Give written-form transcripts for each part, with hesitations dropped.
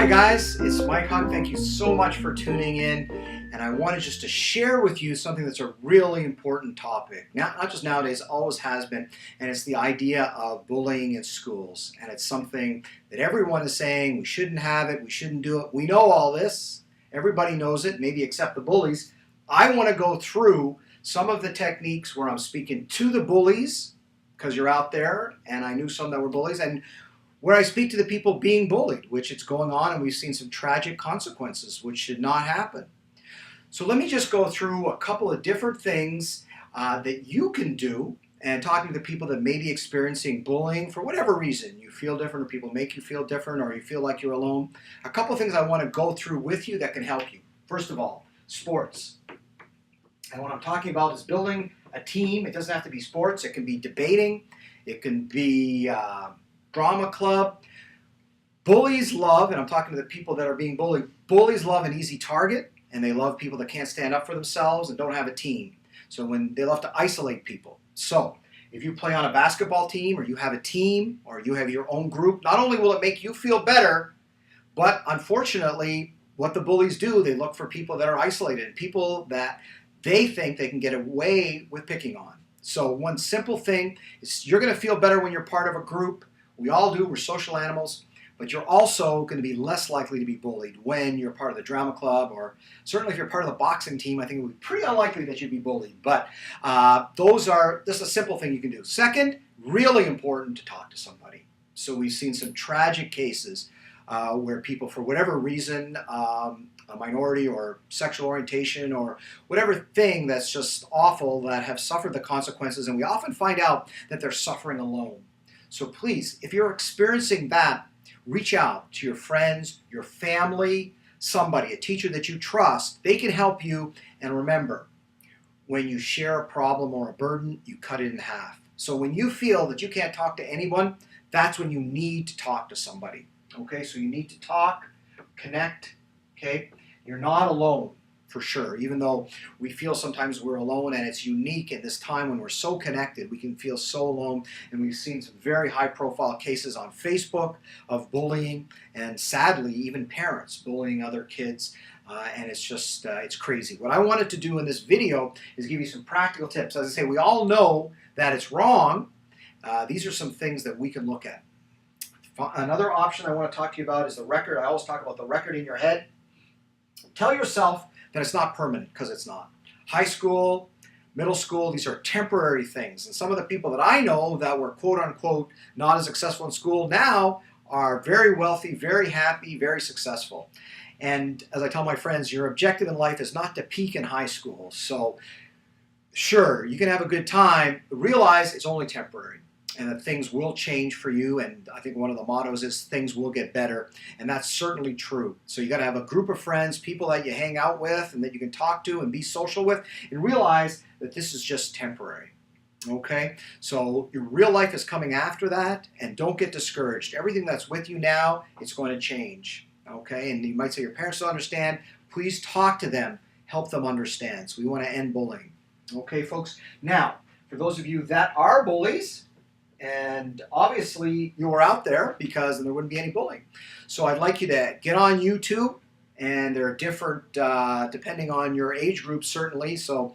Hi guys, it's Mike Huck. Thank you so much for tuning in. And I wanted just to share with you something that's a really important topic. Not just nowadays, always has been. And it's the idea of bullying in schools. And it's something that everyone is saying we shouldn't have it, we shouldn't do it. We know all this. Everybody knows it, maybe except the bullies. I want to go through some of the techniques where I'm speaking to the bullies, because you're out there, and I knew some that were bullies, and where I speak to the people being bullied, which it's going on, and we've seen some tragic consequences, which should not happen. So let me just go through a couple of different things that you can do, and talking to the people that may be experiencing bullying for whatever reason. You feel different, or people make you feel different, or you feel like you're alone. A couple of things I want to go through with you that can help you. First of all, sports. And what I'm talking about is building a team. It doesn't have to be sports. It can be debating. It can be drama club. Bullies love, and I'm talking to the people that are being bullied, bullies love an easy target, and they love people that can't stand up for themselves and don't have a team. So when they love to isolate people. So if you play on a basketball team, or you have a team, or you have your own group, not only will it make you feel better, but unfortunately, what the bullies do, they look for people that are isolated, people that they think they can get away with picking on. So one simple thing is you're going to feel better when you're part of a group. We all do. We're social animals. But you're also going to be less likely to be bullied when you're part of the drama club, or certainly if you're part of the boxing team, I think it would be pretty unlikely that you'd be bullied. But those are just a simple thing you can do. Second, really important to talk to somebody. So we've seen some tragic cases where people, for whatever reason, a minority or sexual orientation or whatever thing that's just awful, that have suffered the consequences, and we often find out that they're suffering alone. So please, if you're experiencing that, reach out to your friends, your family, somebody, a teacher that you trust. They can help you. And remember, when you share a problem or a burden, you cut it in half. So when you feel that you can't talk to anyone, that's when you need to talk to somebody. Okay, so you need to talk, connect, okay? You're not alone, for sure. Even though we feel sometimes we're alone, and it's unique at this time when we're so connected, we can feel so alone. And we've seen some very high-profile cases on Facebook of bullying, and sadly, even parents bullying other kids. And it's just, it's crazy. What I wanted to do in this video is give you some practical tips. As I say, we all know that it's wrong. These are some things that we can look at. Another option I want to talk to you about is the record. I always talk about the record in your head. Tell yourself that it's not permanent, because it's not. High school, middle school, these are temporary things. And some of the people that I know that were quote-unquote not as successful in school now are very wealthy, very happy, very successful. And as I tell my friends, your objective in life is not to peak in high school. So sure, you can have a good time, but realize it's only temporary, and that things will change for you. And I think one of the mottos is things will get better, and that's certainly true. So you got to have a group of friends, people that you hang out with and that you can talk to and be social with, and realize that this is just temporary. Okay, so your real life is coming after that, and don't get discouraged. Everything that's with you now, it's going to change. Okay, and you might say your parents don't understand. Please talk to them, help them understand. So we want to end bullying. Okay, folks. Now, for those of you that are bullies, and obviously you are out there, because then there wouldn't be any bullying. So I'd like you to get on YouTube, and there are different, depending on your age group, certainly. So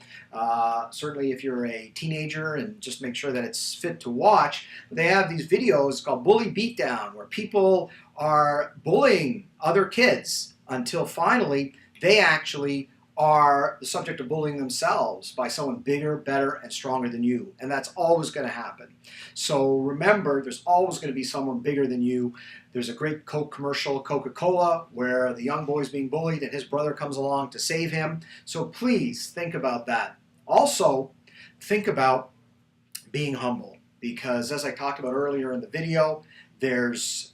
certainly if you're a teenager, and just make sure that it's fit to watch, they have these videos called Bully Beatdown, where people are bullying other kids until finally they actually are the subject of bullying themselves by someone bigger, better, and stronger than you. And that's always going to happen. So remember, there's always going to be someone bigger than you. There's a great Coke commercial, Coca-Cola, where the young boy's being bullied and his brother comes along to save him. So please think about that. Also, think about being humble, because as I talked about earlier in the video, there's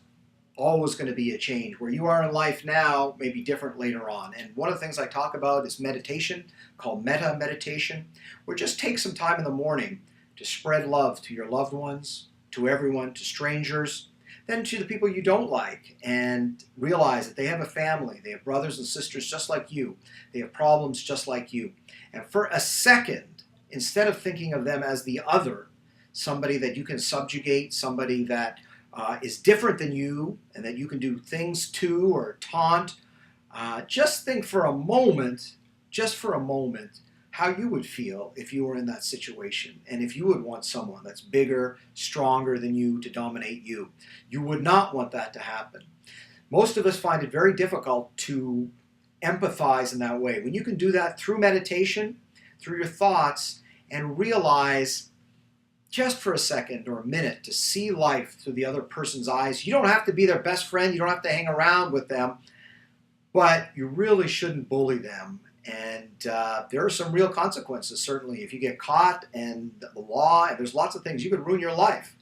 always going to be a change. Where you are in life now may be different later on. And one of the things I talk about is meditation, called meta meditation, where just take some time in the morning to spread love to your loved ones, to everyone, to strangers, then to the people you don't like, and realize that they have a family, they have brothers and sisters just like you, they have problems just like you. And for a second, instead of thinking of them as the other, somebody that you can subjugate, somebody that is different than you and that you can do things to or taunt, just think for a moment, how you would feel if you were in that situation and if you would want someone that's bigger, stronger than you to dominate you. You would not want that to happen. Most of us find it very difficult to empathize in that way. When you can do that through meditation, through your thoughts, and realize just for a second or a minute to see life through the other person's eyes. You don't have to be their best friend. You don't have to hang around with them. But you really shouldn't bully them. And there are some real consequences, certainly. If you get caught and the law, and there's lots of things, you could ruin your life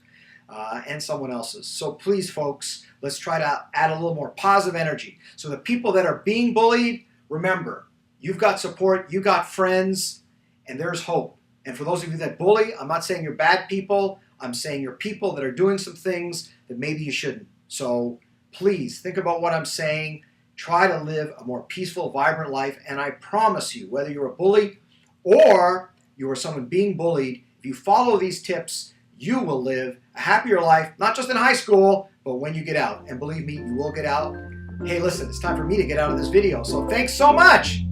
and someone else's. So please, folks, let's try to add a little more positive energy. So the people that are being bullied, remember, you've got support, you've got friends, and there's hope. And for those of you that bully, I'm not saying you're bad people. I'm saying you're people that are doing some things that maybe you shouldn't. So please think about what I'm saying. Try to live a more peaceful, vibrant life. And I promise you, whether you're a bully or you are someone being bullied, if you follow these tips, you will live a happier life, not just in high school, but when you get out. And believe me, you will get out. Hey, listen, it's time for me to get out of this video. So thanks so much.